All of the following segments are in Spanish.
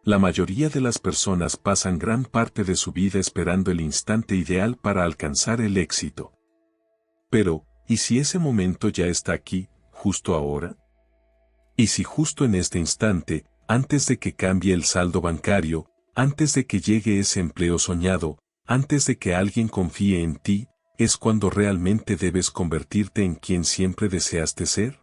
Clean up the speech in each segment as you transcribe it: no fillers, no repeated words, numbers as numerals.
La mayoría de las personas pasan gran parte de su vida esperando el instante ideal para alcanzar el éxito. Pero, ¿y si ese momento ya está aquí, justo ahora? ¿Y si justo en este instante, antes de que cambie el saldo bancario, antes de que llegue ese empleo soñado, antes de que alguien confíe en ti, es cuando realmente debes convertirte en quien siempre deseaste ser?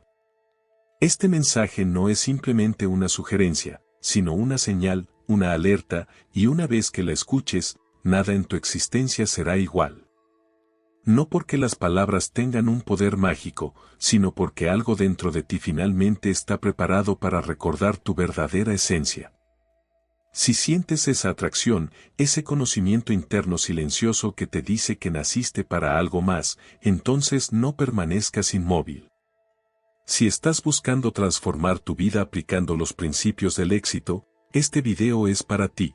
Este mensaje no es simplemente una sugerencia, sino una señal, una alerta, y una vez que la escuches, nada en tu existencia será igual. No porque las palabras tengan un poder mágico, sino porque algo dentro de ti finalmente está preparado para recordar tu verdadera esencia. Si sientes esa atracción, ese conocimiento interno silencioso que te dice que naciste para algo más, entonces no permanezcas inmóvil. Si estás buscando transformar tu vida aplicando los principios del éxito, este video es para ti.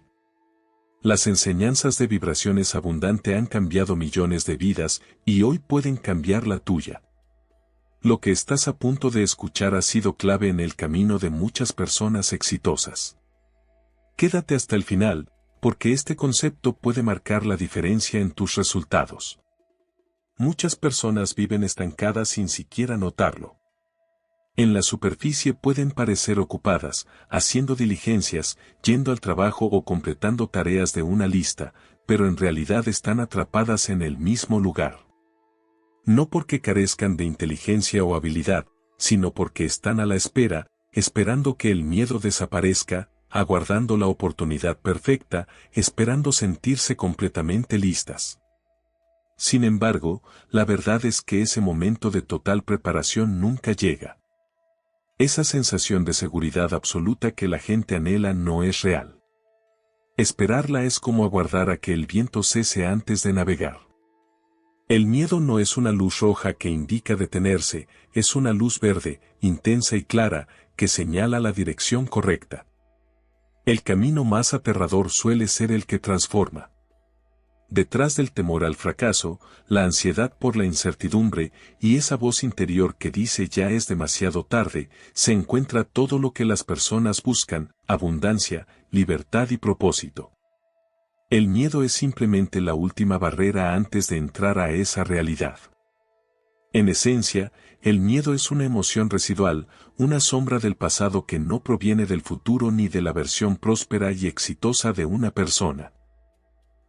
Las enseñanzas de vibraciones abundante han cambiado millones de vidas y hoy pueden cambiar la tuya. Lo que estás a punto de escuchar ha sido clave en el camino de muchas personas exitosas. Quédate hasta el final, porque este concepto puede marcar la diferencia en tus resultados. Muchas personas viven estancadas sin siquiera notarlo. En la superficie pueden parecer ocupadas, haciendo diligencias, yendo al trabajo o completando tareas de una lista, pero en realidad están atrapadas en el mismo lugar. No porque carezcan de inteligencia o habilidad, sino porque están a la espera, esperando que el miedo desaparezca, aguardando la oportunidad perfecta, esperando sentirse completamente listas. Sin embargo, la verdad es que ese momento de total preparación nunca llega. Esa sensación de seguridad absoluta que la gente anhela no es real. Esperarla es como aguardar a que el viento cese antes de navegar. El miedo no es una luz roja que indica detenerse, es una luz verde, intensa y clara, que señala la dirección correcta. El camino más aterrador suele ser el que transforma. Detrás del temor al fracaso, la ansiedad por la incertidumbre y esa voz interior que dice ya es demasiado tarde, se encuentra todo lo que las personas buscan: abundancia, libertad y propósito. El miedo es simplemente la última barrera antes de entrar a esa realidad. En esencia, el miedo es una emoción residual, una sombra del pasado que no proviene del futuro ni de la versión próspera y exitosa de una persona.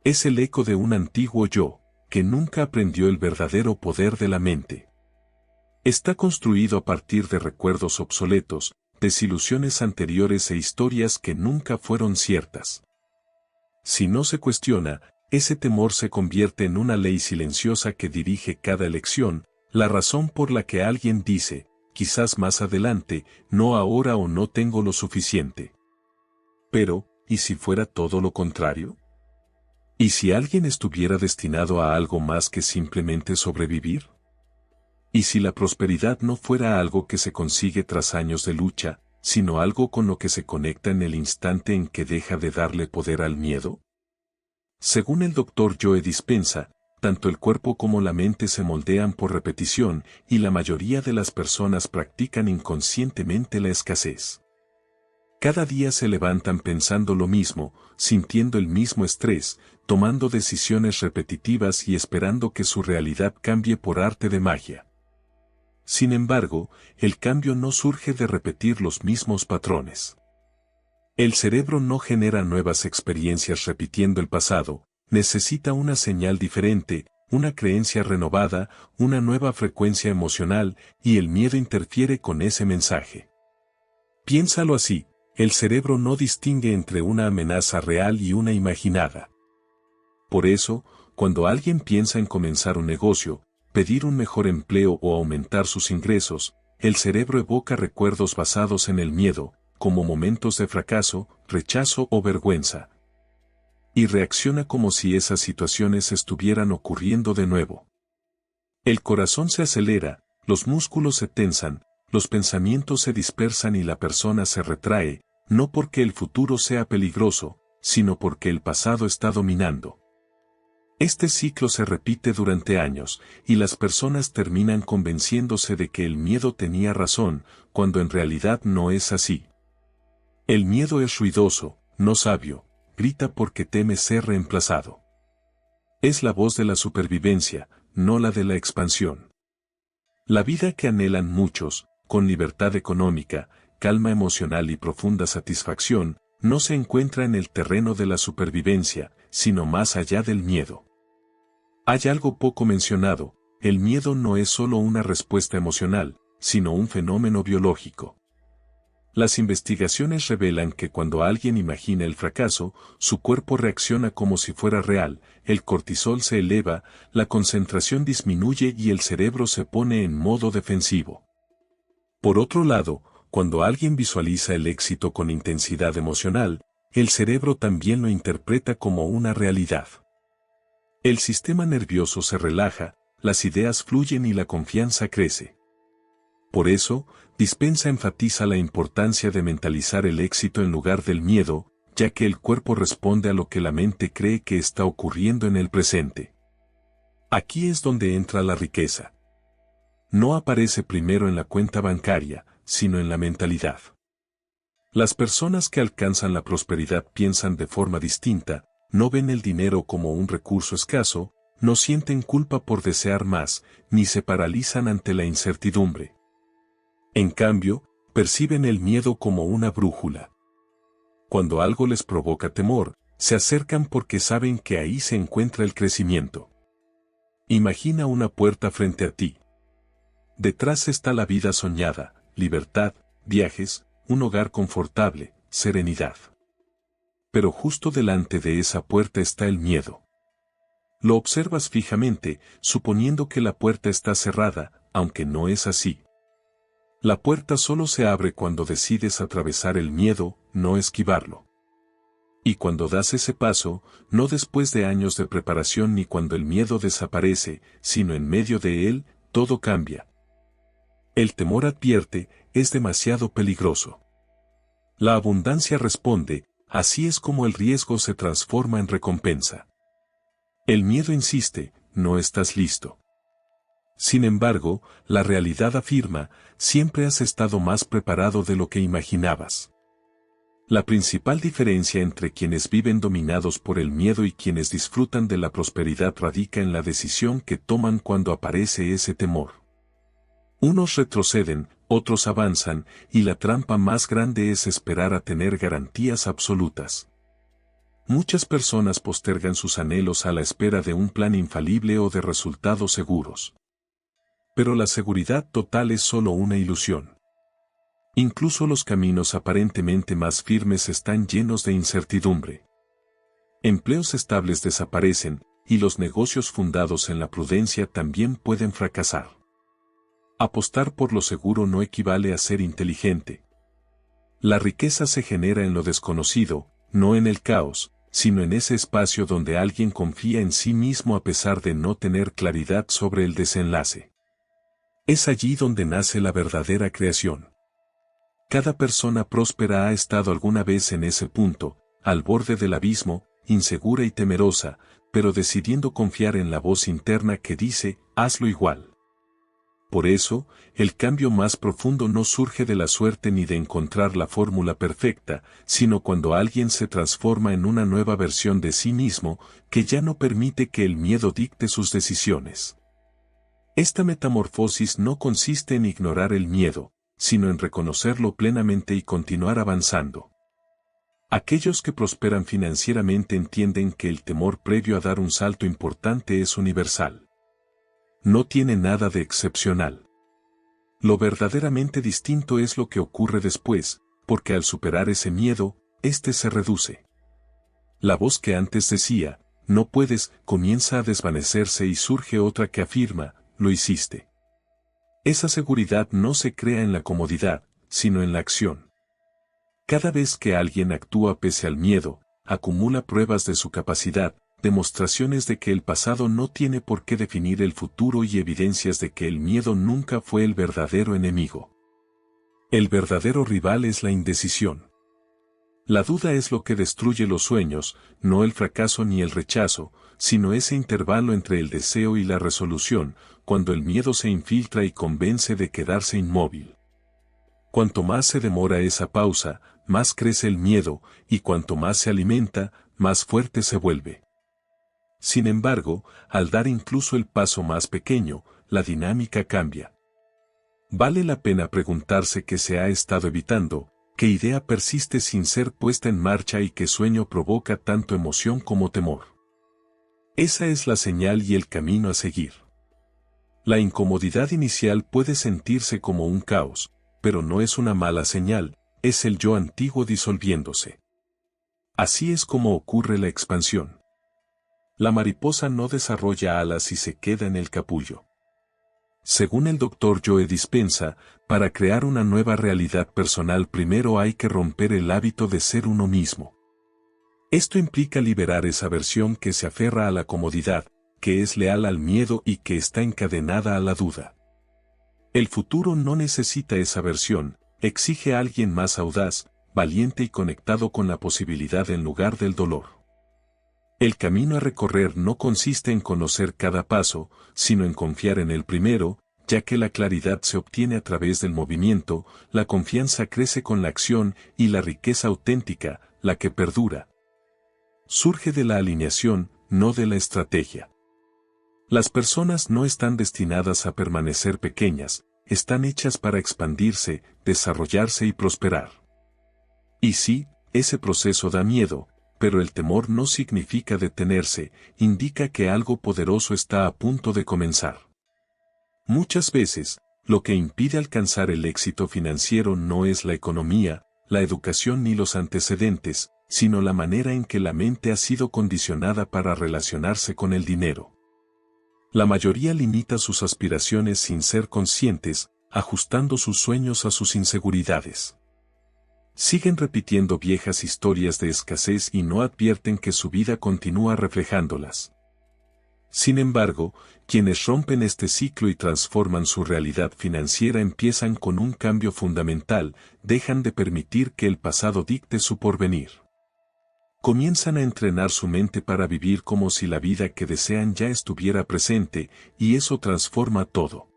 Es el eco de un antiguo yo, que nunca aprendió el verdadero poder de la mente. Está construido a partir de recuerdos obsoletos, desilusiones anteriores e historias que nunca fueron ciertas. Si no se cuestiona, ese temor se convierte en una ley silenciosa que dirige cada elección, la razón por la que alguien dice, quizás más adelante, no ahora o no tengo lo suficiente. Pero, ¿y si fuera todo lo contrario? ¿Y si alguien estuviera destinado a algo más que simplemente sobrevivir? ¿Y si la prosperidad no fuera algo que se consigue tras años de lucha, sino algo con lo que se conecta en el instante en que deja de darle poder al miedo? Según el Dr. Joe Dispenza, tanto el cuerpo como la mente se moldean por repetición y la mayoría de las personas practican inconscientemente la escasez. Cada día se levantan pensando lo mismo, sintiendo el mismo estrés, tomando decisiones repetitivas y esperando que su realidad cambie por arte de magia. Sin embargo, el cambio no surge de repetir los mismos patrones. El cerebro no genera nuevas experiencias repitiendo el pasado, necesita una señal diferente, una creencia renovada, una nueva frecuencia emocional, y el miedo interfiere con ese mensaje. Piénsalo así. El cerebro no distingue entre una amenaza real y una imaginada. Por eso, cuando alguien piensa en comenzar un negocio, pedir un mejor empleo o aumentar sus ingresos, el cerebro evoca recuerdos basados en el miedo, como momentos de fracaso, rechazo o vergüenza. Y reacciona como si esas situaciones estuvieran ocurriendo de nuevo. El corazón se acelera, los músculos se tensan, los pensamientos se dispersan y la persona se retrae, no porque el futuro sea peligroso, sino porque el pasado está dominando. Este ciclo se repite durante años, y las personas terminan convenciéndose de que el miedo tenía razón, cuando en realidad no es así. El miedo es ruidoso, no sabio, grita porque teme ser reemplazado. Es la voz de la supervivencia, no la de la expansión. La vida que anhelan muchos, con libertad económica, calma emocional y profunda satisfacción, no se encuentra en el terreno de la supervivencia, sino más allá del miedo. Hay algo poco mencionado: el miedo no es solo una respuesta emocional, sino un fenómeno biológico. Las investigaciones revelan que cuando alguien imagina el fracaso, su cuerpo reacciona como si fuera real, el cortisol se eleva, la concentración disminuye y el cerebro se pone en modo defensivo. Por otro lado, cuando alguien visualiza el éxito con intensidad emocional, el cerebro también lo interpreta como una realidad. El sistema nervioso se relaja, las ideas fluyen y la confianza crece. Por eso, Dispenza enfatiza la importancia de mentalizar el éxito en lugar del miedo, ya que el cuerpo responde a lo que la mente cree que está ocurriendo en el presente. Aquí es donde entra la riqueza. No aparece primero en la cuenta bancaria, sino en la mentalidad. Las personas que alcanzan la prosperidad piensan de forma distinta, no ven el dinero como un recurso escaso, no sienten culpa por desear más, ni se paralizan ante la incertidumbre. En cambio, perciben el miedo como una brújula. Cuando algo les provoca temor, se acercan porque saben que ahí se encuentra el crecimiento. Imagina una puerta frente a ti. Detrás está la vida soñada, libertad, viajes, un hogar confortable, serenidad. Pero justo delante de esa puerta está el miedo. Lo observas fijamente, suponiendo que la puerta está cerrada, aunque no es así. La puerta solo se abre cuando decides atravesar el miedo, no esquivarlo. Y cuando das ese paso, no después de años de preparación ni cuando el miedo desaparece, sino en medio de él, todo cambia. El temor advierte: es demasiado peligroso. La abundancia responde: así es como el riesgo se transforma en recompensa. El miedo insiste: no estás listo. Sin embargo, la realidad afirma: siempre has estado más preparado de lo que imaginabas. La principal diferencia entre quienes viven dominados por el miedo y quienes disfrutan de la prosperidad radica en la decisión que toman cuando aparece ese temor. Unos retroceden, otros avanzan, y la trampa más grande es esperar a tener garantías absolutas. Muchas personas postergan sus anhelos a la espera de un plan infalible o de resultados seguros. Pero la seguridad total es solo una ilusión. Incluso los caminos aparentemente más firmes están llenos de incertidumbre. Empleos estables desaparecen, y los negocios fundados en la prudencia también pueden fracasar. Apostar por lo seguro no equivale a ser inteligente. La riqueza se genera en lo desconocido, no en el caos, sino en ese espacio donde alguien confía en sí mismo a pesar de no tener claridad sobre el desenlace. Es allí donde nace la verdadera creación. Cada persona próspera ha estado alguna vez en ese punto, al borde del abismo, insegura y temerosa, pero decidiendo confiar en la voz interna que dice: hazlo igual. Por eso, el cambio más profundo no surge de la suerte ni de encontrar la fórmula perfecta, sino cuando alguien se transforma en una nueva versión de sí mismo, que ya no permite que el miedo dicte sus decisiones. Esta metamorfosis no consiste en ignorar el miedo, sino en reconocerlo plenamente y continuar avanzando. Aquellos que prosperan financieramente entienden que el temor previo a dar un salto importante es universal. No tiene nada de excepcional. Lo verdaderamente distinto es lo que ocurre después, porque al superar ese miedo, éste se reduce. La voz que antes decía: no puedes, comienza a desvanecerse y surge otra que afirma: lo hiciste. Esa seguridad no se crea en la comodidad, sino en la acción. Cada vez que alguien actúa pese al miedo, acumula pruebas de su capacidad, demostraciones de que el pasado no tiene por qué definir el futuro y evidencias de que el miedo nunca fue el verdadero enemigo. El verdadero rival es la indecisión. La duda es lo que destruye los sueños, no el fracaso ni el rechazo, sino ese intervalo entre el deseo y la resolución, cuando el miedo se infiltra y convence de quedarse inmóvil. Cuanto más se demora esa pausa, más crece el miedo, y cuanto más se alimenta, más fuerte se vuelve. Sin embargo, al dar incluso el paso más pequeño, la dinámica cambia. Vale la pena preguntarse qué se ha estado evitando, qué idea persiste sin ser puesta en marcha y qué sueño provoca tanto emoción como temor. Esa es la señal y el camino a seguir. La incomodidad inicial puede sentirse como un caos, pero no es una mala señal, es el yo antiguo disolviéndose. Así es como ocurre la expansión. La mariposa no desarrolla alas y se queda en el capullo. Según el Dr. Joe Dispenza, para crear una nueva realidad personal primero hay que romper el hábito de ser uno mismo. Esto implica liberar esa versión que se aferra a la comodidad, que es leal al miedo y que está encadenada a la duda. El futuro no necesita esa versión, exige a alguien más audaz, valiente y conectado con la posibilidad en lugar del dolor. El camino a recorrer no consiste en conocer cada paso, sino en confiar en el primero, ya que la claridad se obtiene a través del movimiento, la confianza crece con la acción y la riqueza auténtica, la que perdura, surge de la alineación, no de la estrategia. Las personas no están destinadas a permanecer pequeñas, están hechas para expandirse, desarrollarse y prosperar. Y sí, ese proceso da miedo, pero el temor no significa detenerse, indica que algo poderoso está a punto de comenzar. Muchas veces, lo que impide alcanzar el éxito financiero no es la economía, la educación ni los antecedentes, sino la manera en que la mente ha sido condicionada para relacionarse con el dinero. La mayoría limita sus aspiraciones sin ser conscientes, ajustando sus sueños a sus inseguridades. Siguen repitiendo viejas historias de escasez y no advierten que su vida continúa reflejándolas. Sin embargo, quienes rompen este ciclo y transforman su realidad financiera empiezan con un cambio fundamental, dejan de permitir que el pasado dicte su porvenir. Comienzan a entrenar su mente para vivir como si la vida que desean ya estuviera presente, y eso transforma todo.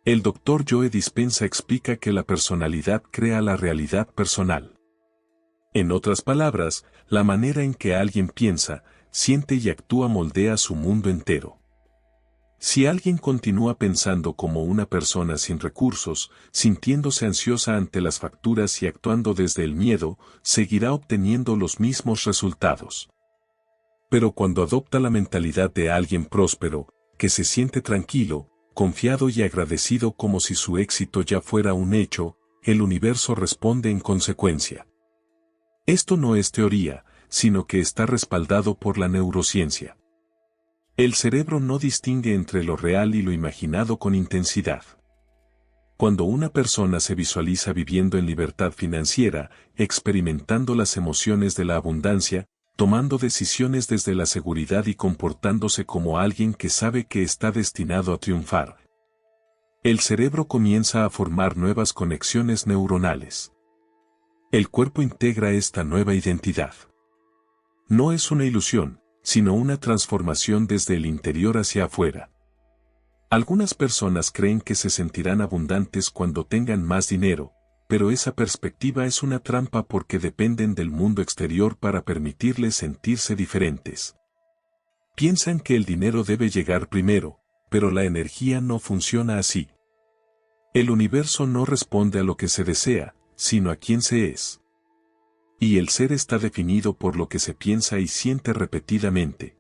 El Dr. Joe Dispenza explica que la personalidad crea la realidad personal. En otras palabras, la manera en que alguien piensa, siente y actúa moldea su mundo entero. Si alguien continúa pensando como una persona sin recursos, sintiéndose ansiosa ante las facturas y actuando desde el miedo, seguirá obteniendo los mismos resultados. Pero cuando adopta la mentalidad de alguien próspero, que se siente tranquilo, confiado y agradecido como si su éxito ya fuera un hecho, el universo responde en consecuencia. Esto no es teoría, sino que está respaldado por la neurociencia. El cerebro no distingue entre lo real y lo imaginado con intensidad. Cuando una persona se visualiza viviendo en libertad financiera, experimentando las emociones de la abundancia, tomando decisiones desde la seguridad y comportándose como alguien que sabe que está destinado a triunfar, el cerebro comienza a formar nuevas conexiones neuronales. El cuerpo integra esta nueva identidad. No es una ilusión, sino una transformación desde el interior hacia afuera. Algunas personas creen que se sentirán abundantes cuando tengan más dinero, pero esa perspectiva es una trampa porque dependen del mundo exterior para permitirles sentirse diferentes. Piensan que el dinero debe llegar primero, pero la energía no funciona así. El universo no responde a lo que se desea, sino a quien se es. Y el ser está definido por lo que se piensa y siente repetidamente.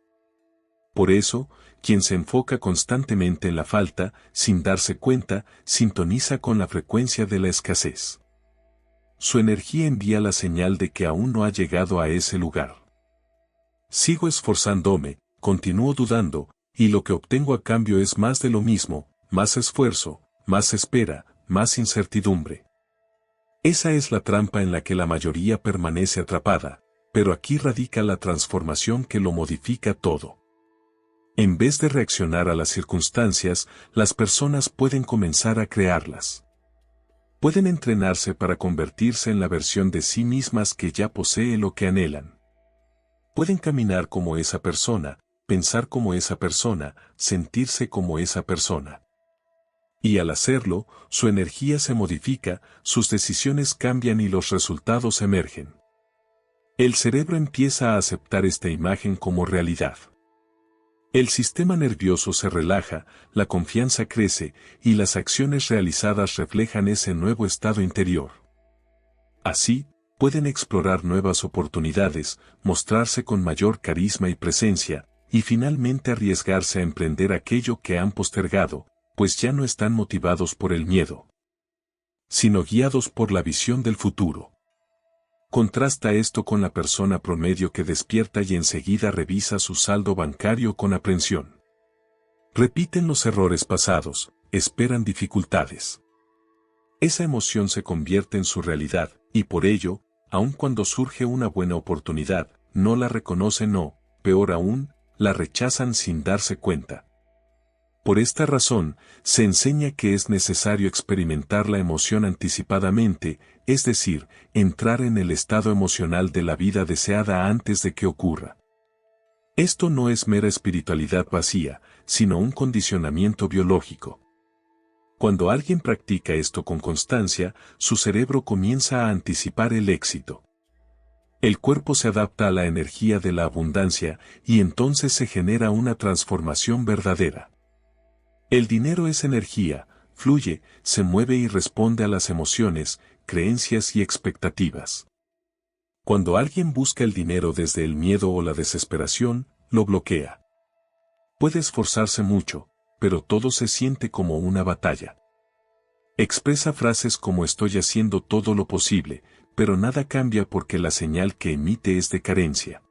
Por eso, quien se enfoca constantemente en la falta, sin darse cuenta, sintoniza con la frecuencia de la escasez. Su energía envía la señal de que aún no ha llegado a ese lugar. Sigo esforzándome, continúo dudando, y lo que obtengo a cambio es más de lo mismo, más esfuerzo, más espera, más incertidumbre. Esa es la trampa en la que la mayoría permanece atrapada, pero aquí radica la transformación que lo modifica todo. En vez de reaccionar a las circunstancias, las personas pueden comenzar a crearlas. Pueden entrenarse para convertirse en la versión de sí mismas que ya posee lo que anhelan. Pueden caminar como esa persona, pensar como esa persona, sentirse como esa persona. Y al hacerlo, su energía se modifica, sus decisiones cambian y los resultados emergen. El cerebro empieza a aceptar esta imagen como realidad. El sistema nervioso se relaja, la confianza crece, y las acciones realizadas reflejan ese nuevo estado interior. Así, pueden explorar nuevas oportunidades, mostrarse con mayor carisma y presencia, y finalmente arriesgarse a emprender aquello que han postergado, pues ya no están motivados por el miedo, sino guiados por la visión del futuro. Contrasta esto con la persona promedio que despierta y enseguida revisa su saldo bancario con aprensión. Repiten los errores pasados, esperan dificultades. Esa emoción se convierte en su realidad, y por ello, aun cuando surge una buena oportunidad, no la reconocen o, peor aún, la rechazan sin darse cuenta. Por esta razón, se enseña que es necesario experimentar la emoción anticipadamente, es decir, entrar en el estado emocional de la vida deseada antes de que ocurra. Esto no es mera espiritualidad vacía, sino un condicionamiento biológico. Cuando alguien practica esto con constancia, su cerebro comienza a anticipar el éxito. El cuerpo se adapta a la energía de la abundancia y entonces se genera una transformación verdadera. El dinero es energía, fluye, se mueve y responde a las emociones, creencias y expectativas. Cuando alguien busca el dinero desde el miedo o la desesperación, lo bloquea. Puede esforzarse mucho, pero todo se siente como una batalla. Expresa frases como estoy haciendo todo lo posible, pero nada cambia porque la señal que emite es de carencia.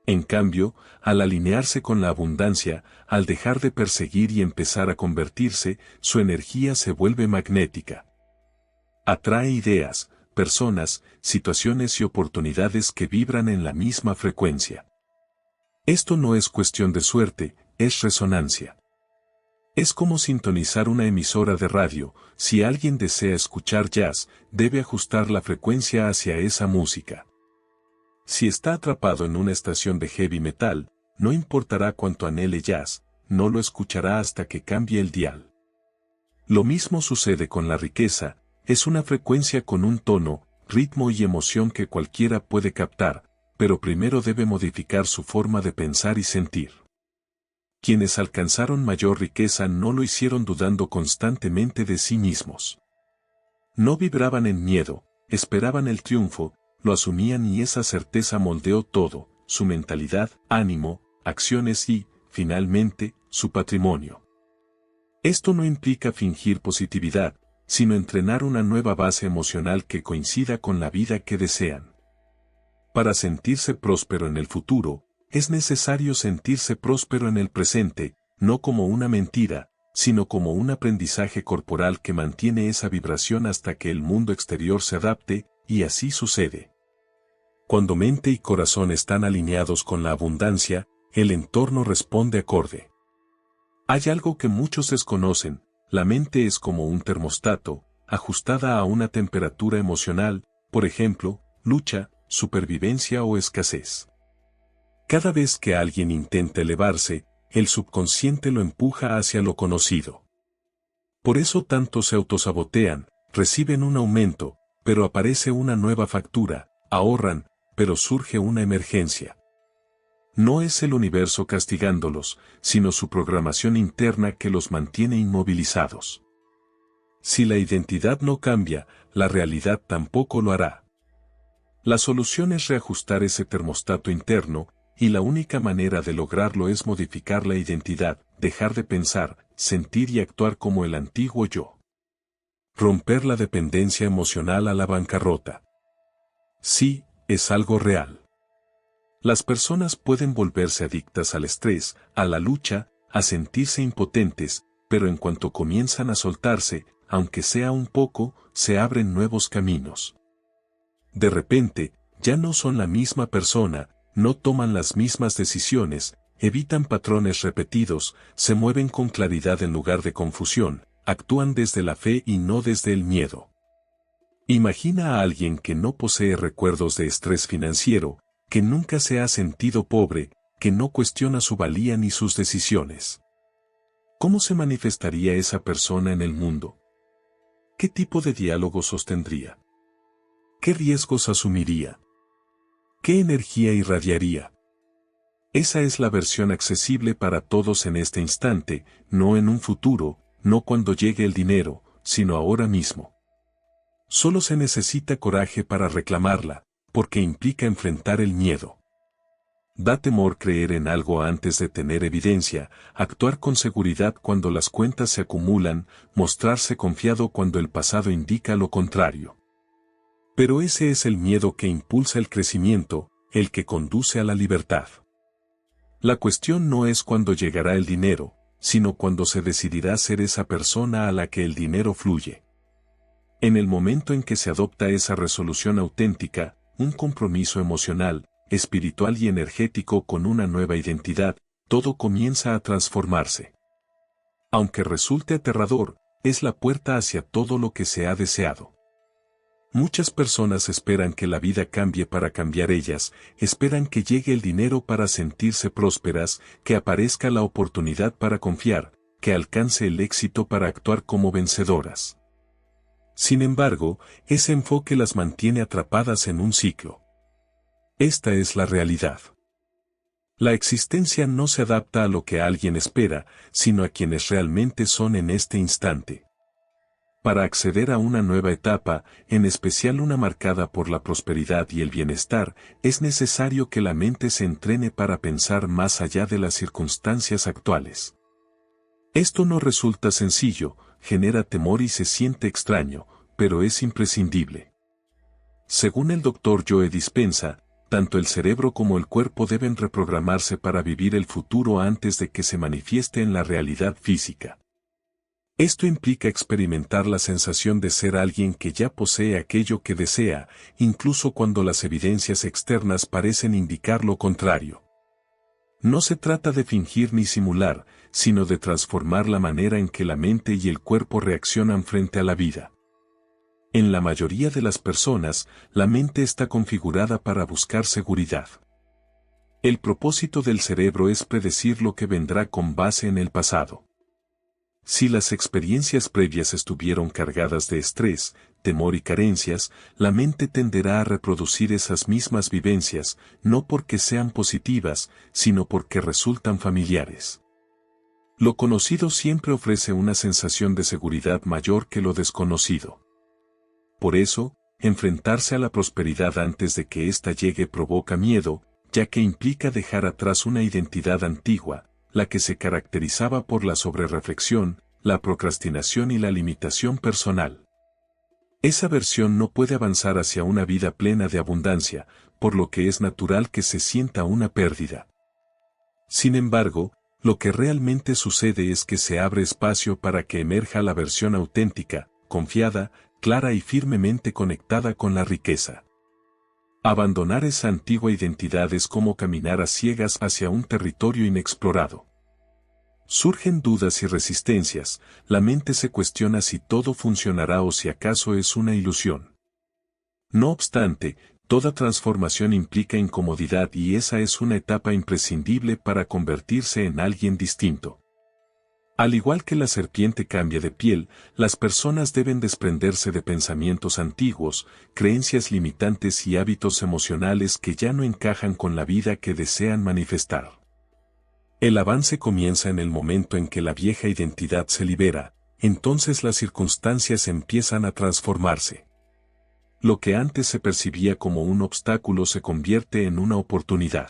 En cambio, al alinearse con la abundancia, al dejar de perseguir y empezar a convertirse, su energía se vuelve magnética. Atrae ideas, personas, situaciones y oportunidades que vibran en la misma frecuencia. Esto no es cuestión de suerte, es resonancia. Es como sintonizar una emisora de radio, si alguien desea escuchar jazz, debe ajustar la frecuencia hacia esa música. Si está atrapado en una estación de heavy metal, no importará cuánto anhele jazz, no lo escuchará hasta que cambie el dial. Lo mismo sucede con la riqueza, es una frecuencia con un tono, ritmo y emoción que cualquiera puede captar, pero primero debe modificar su forma de pensar y sentir. Quienes alcanzaron mayor riqueza no lo hicieron dudando constantemente de sí mismos. No vibraban en miedo, esperaban el triunfo, lo asumían y esa certeza moldeó todo, su mentalidad, ánimo, acciones y, finalmente, su patrimonio. Esto no implica fingir positividad, sino entrenar una nueva base emocional que coincida con la vida que desean. Para sentirse próspero en el futuro, es necesario sentirse próspero en el presente, no como una mentira, sino como un aprendizaje corporal que mantiene esa vibración hasta que el mundo exterior se adapte, y así sucede. Cuando mente y corazón están alineados con la abundancia, el entorno responde acorde. Hay algo que muchos desconocen, la mente es como un termostato, ajustada a una temperatura emocional, por ejemplo, lucha, supervivencia o escasez. Cada vez que alguien intenta elevarse, el subconsciente lo empuja hacia lo conocido. Por eso tantos se autosabotean, reciben un aumento, pero aparece una nueva factura, ahorran, pero surge una emergencia. No es el universo castigándolos, sino su programación interna que los mantiene inmovilizados. Si la identidad no cambia, la realidad tampoco lo hará. La solución es reajustar ese termostato interno, y la única manera de lograrlo es modificar la identidad, dejar de pensar, sentir y actuar como el antiguo yo. Romper la dependencia emocional a la bancarrota. Sí, es algo real. Las personas pueden volverse adictas al estrés, a la lucha, a sentirse impotentes, pero en cuanto comienzan a soltarse, aunque sea un poco, se abren nuevos caminos. De repente, ya no son la misma persona, no toman las mismas decisiones, evitan patrones repetidos, se mueven con claridad en lugar de confusión, actúan desde la fe y no desde el miedo. Imagina a alguien que no posee recuerdos de estrés financiero, que nunca se ha sentido pobre, que no cuestiona su valía ni sus decisiones. ¿Cómo se manifestaría esa persona en el mundo? ¿Qué tipo de diálogo sostendría? ¿Qué riesgos asumiría? ¿Qué energía irradiaría? Esa es la versión accesible para todos en este instante, no en un futuro, no cuando llegue el dinero, sino ahora mismo. Solo se necesita coraje para reclamarla, porque implica enfrentar el miedo. Da temor creer en algo antes de tener evidencia, actuar con seguridad cuando las cuentas se acumulan, mostrarse confiado cuando el pasado indica lo contrario. Pero ese es el miedo que impulsa el crecimiento, el que conduce a la libertad. La cuestión no es cuándo llegará el dinero, sino cuando se decidirá ser esa persona a la que el dinero fluye. En el momento en que se adopta esa resolución auténtica, un compromiso emocional, espiritual y energético con una nueva identidad, todo comienza a transformarse. Aunque resulte aterrador, es la puerta hacia todo lo que se ha deseado. Muchas personas esperan que la vida cambie para cambiar ellas, esperan que llegue el dinero para sentirse prósperas, que aparezca la oportunidad para confiar, que alcance el éxito para actuar como vencedoras. Sin embargo, ese enfoque las mantiene atrapadas en un ciclo. Esta es la realidad. La existencia no se adapta a lo que alguien espera, sino a quienes realmente son en este instante. Para acceder a una nueva etapa, en especial una marcada por la prosperidad y el bienestar, es necesario que la mente se entrene para pensar más allá de las circunstancias actuales. Esto no resulta sencillo, genera temor y se siente extraño, pero es imprescindible. Según el Dr. Joe Dispenza, tanto el cerebro como el cuerpo deben reprogramarse para vivir el futuro antes de que se manifieste en la realidad física. Esto implica experimentar la sensación de ser alguien que ya posee aquello que desea, incluso cuando las evidencias externas parecen indicar lo contrario. No se trata de fingir ni simular, sino de transformar la manera en que la mente y el cuerpo reaccionan frente a la vida. En la mayoría de las personas, la mente está configurada para buscar seguridad. El propósito del cerebro es predecir lo que vendrá con base en el pasado. Si las experiencias previas estuvieron cargadas de estrés, temor y carencias, la mente tenderá a reproducir esas mismas vivencias, no porque sean positivas, sino porque resultan familiares. Lo conocido siempre ofrece una sensación de seguridad mayor que lo desconocido. Por eso, enfrentarse a la prosperidad antes de que ésta llegue provoca miedo, ya que implica dejar atrás una identidad antigua, la que se caracterizaba por la sobrerreflexión, la procrastinación y la limitación personal. Esa versión no puede avanzar hacia una vida plena de abundancia, por lo que es natural que se sienta una pérdida. Sin embargo, lo que realmente sucede es que se abre espacio para que emerja la versión auténtica, confiada, clara y firmemente conectada con la riqueza. Abandonar esa antigua identidad es como caminar a ciegas hacia un territorio inexplorado. Surgen dudas y resistencias, la mente se cuestiona si todo funcionará o si acaso es una ilusión. No obstante, toda transformación implica incomodidad y esa es una etapa imprescindible para convertirse en alguien distinto. Al igual que la serpiente cambia de piel, las personas deben desprenderse de pensamientos antiguos, creencias limitantes y hábitos emocionales que ya no encajan con la vida que desean manifestar. El avance comienza en el momento en que la vieja identidad se libera, entonces las circunstancias empiezan a transformarse. Lo que antes se percibía como un obstáculo se convierte en una oportunidad.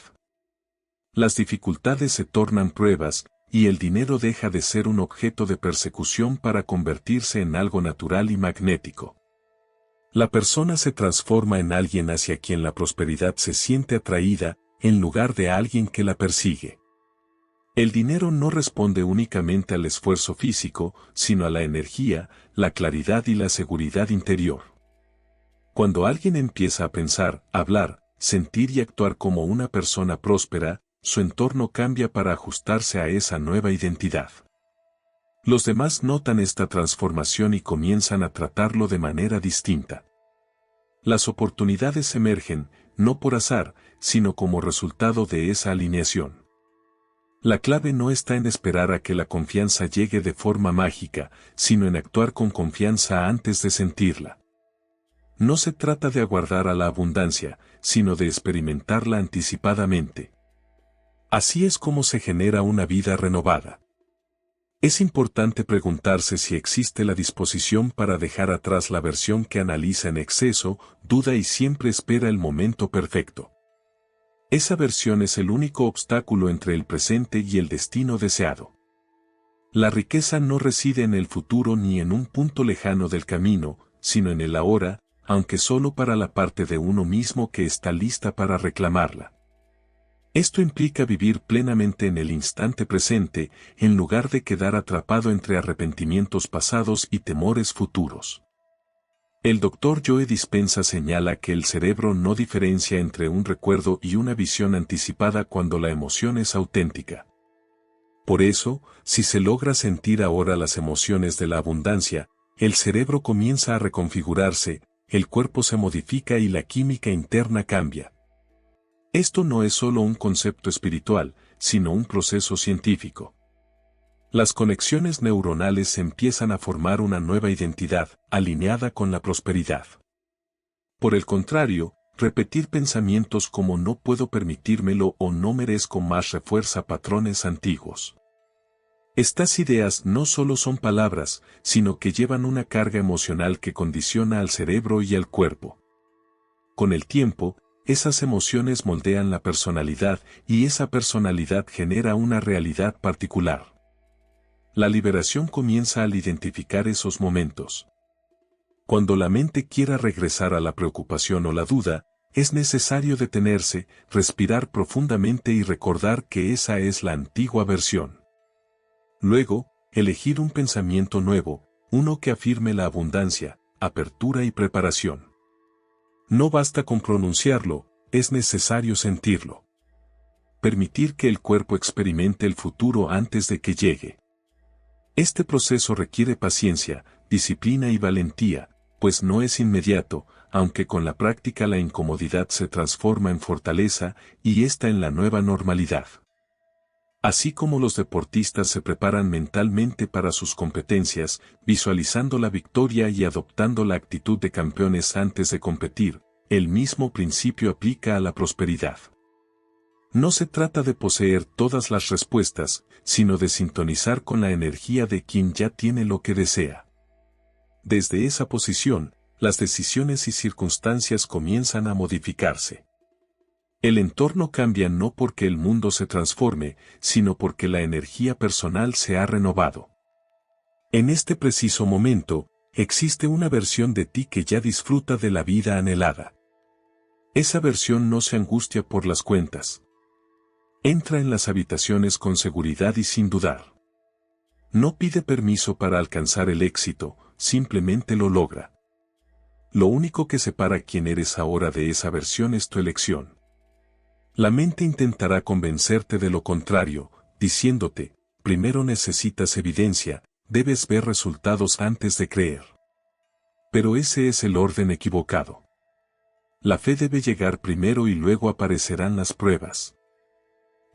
Las dificultades se tornan pruebas, y el dinero deja de ser un objeto de persecución para convertirse en algo natural y magnético. La persona se transforma en alguien hacia quien la prosperidad se siente atraída, en lugar de alguien que la persigue. El dinero no responde únicamente al esfuerzo físico, sino a la energía, la claridad y la seguridad interior. Cuando alguien empieza a pensar, hablar, sentir y actuar como una persona próspera, su entorno cambia para ajustarse a esa nueva identidad. Los demás notan esta transformación y comienzan a tratarlo de manera distinta. Las oportunidades emergen, no por azar, sino como resultado de esa alineación. La clave no está en esperar a que la confianza llegue de forma mágica, sino en actuar con confianza antes de sentirla. No se trata de aguardar a la abundancia, sino de experimentarla anticipadamente. Así es como se genera una vida renovada. Es importante preguntarse si existe la disposición para dejar atrás la versión que analiza en exceso, duda y siempre espera el momento perfecto. Esa versión es el único obstáculo entre el presente y el destino deseado. La riqueza no reside en el futuro ni en un punto lejano del camino, sino en el ahora, aunque solo para la parte de uno mismo que está lista para reclamarla. Esto implica vivir plenamente en el instante presente, en lugar de quedar atrapado entre arrepentimientos pasados y temores futuros. El Dr. Joe Dispenza señala que el cerebro no diferencia entre un recuerdo y una visión anticipada cuando la emoción es auténtica. Por eso, si se logra sentir ahora las emociones de la abundancia, el cerebro comienza a reconfigurarse, el cuerpo se modifica y la química interna cambia. Esto no es solo un concepto espiritual, sino un proceso científico. Las conexiones neuronales empiezan a formar una nueva identidad, alineada con la prosperidad. Por el contrario, repetir pensamientos como no puedo permitírmelo o no merezco más refuerza patrones antiguos. Estas ideas no solo son palabras, sino que llevan una carga emocional que condiciona al cerebro y al cuerpo. Con el tiempo, esas emociones moldean la personalidad y esa personalidad genera una realidad particular. La liberación comienza al identificar esos momentos. Cuando la mente quiera regresar a la preocupación o la duda, es necesario detenerse, respirar profundamente y recordar que esa es la antigua versión. Luego, elegir un pensamiento nuevo, uno que afirme la abundancia, apertura y preparación. No basta con pronunciarlo, es necesario sentirlo. Permitir que el cuerpo experimente el futuro antes de que llegue. Este proceso requiere paciencia, disciplina y valentía, pues no es inmediato, aunque con la práctica la incomodidad se transforma en fortaleza y esta en la nueva normalidad. Así como los deportistas se preparan mentalmente para sus competencias, visualizando la victoria y adoptando la actitud de campeones antes de competir, el mismo principio aplica a la prosperidad. No se trata de poseer todas las respuestas, sino de sintonizar con la energía de quien ya tiene lo que desea. Desde esa posición, las decisiones y circunstancias comienzan a modificarse. El entorno cambia no porque el mundo se transforme, sino porque la energía personal se ha renovado. En este preciso momento, existe una versión de ti que ya disfruta de la vida anhelada. Esa versión no se angustia por las cuentas. Entra en las habitaciones con seguridad y sin dudar. No pide permiso para alcanzar el éxito, simplemente lo logra. Lo único que separa quién eres ahora de esa versión es tu elección. La mente intentará convencerte de lo contrario, diciéndote, primero necesitas evidencia, debes ver resultados antes de creer. Pero ese es el orden equivocado. La fe debe llegar primero y luego aparecerán las pruebas.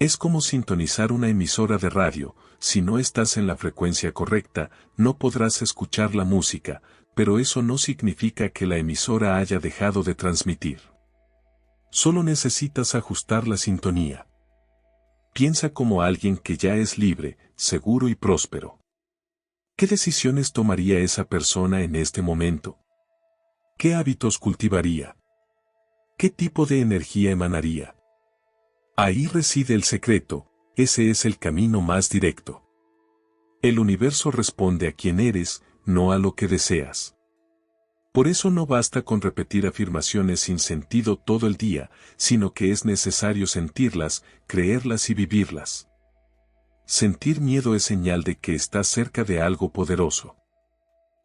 Es como sintonizar una emisora de radio, si no estás en la frecuencia correcta, no podrás escuchar la música, pero eso no significa que la emisora haya dejado de transmitir. Solo necesitas ajustar la sintonía. Piensa como alguien que ya es libre, seguro y próspero. ¿Qué decisiones tomaría esa persona en este momento? ¿Qué hábitos cultivaría? ¿Qué tipo de energía emanaría? Ahí reside el secreto, ese es el camino más directo. El universo responde a quién eres, no a lo que deseas. Por eso no basta con repetir afirmaciones sin sentido todo el día, sino que es necesario sentirlas, creerlas y vivirlas. Sentir miedo es señal de que estás cerca de algo poderoso.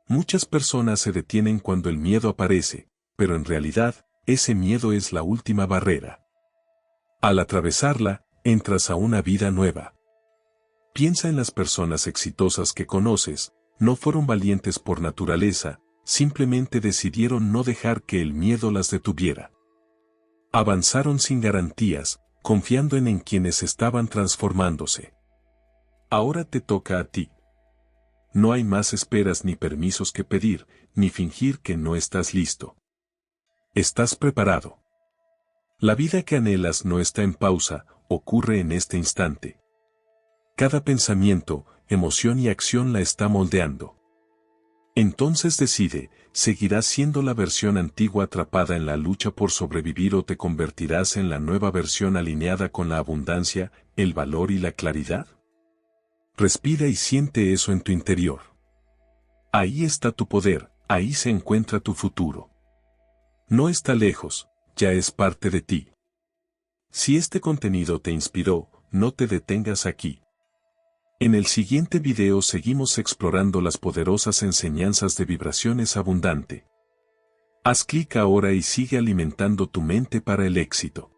Muchas personas se detienen cuando el miedo aparece, pero en realidad, ese miedo es la última barrera. Al atravesarla, entras a una vida nueva. Piensa en las personas exitosas que conoces, no fueron valientes por naturaleza, simplemente decidieron no dejar que el miedo las detuviera. Avanzaron sin garantías, confiando en quienes estaban transformándose. Ahora te toca a ti. No hay más esperas ni permisos que pedir, ni fingir que no estás listo. Estás preparado. La vida que anhelas no está en pausa, ocurre en este instante. Cada pensamiento, emoción y acción la está moldeando. Entonces decide, ¿seguirás siendo la versión antigua atrapada en la lucha por sobrevivir o te convertirás en la nueva versión alineada con la abundancia, el valor y la claridad? Respira y siente eso en tu interior. Ahí está tu poder, ahí se encuentra tu futuro. No está lejos, ya es parte de ti. Si este contenido te inspiró, no te detengas aquí. En el siguiente video seguimos explorando las poderosas enseñanzas de vibraciones abundante. Haz clic ahora y sigue alimentando tu mente para el éxito.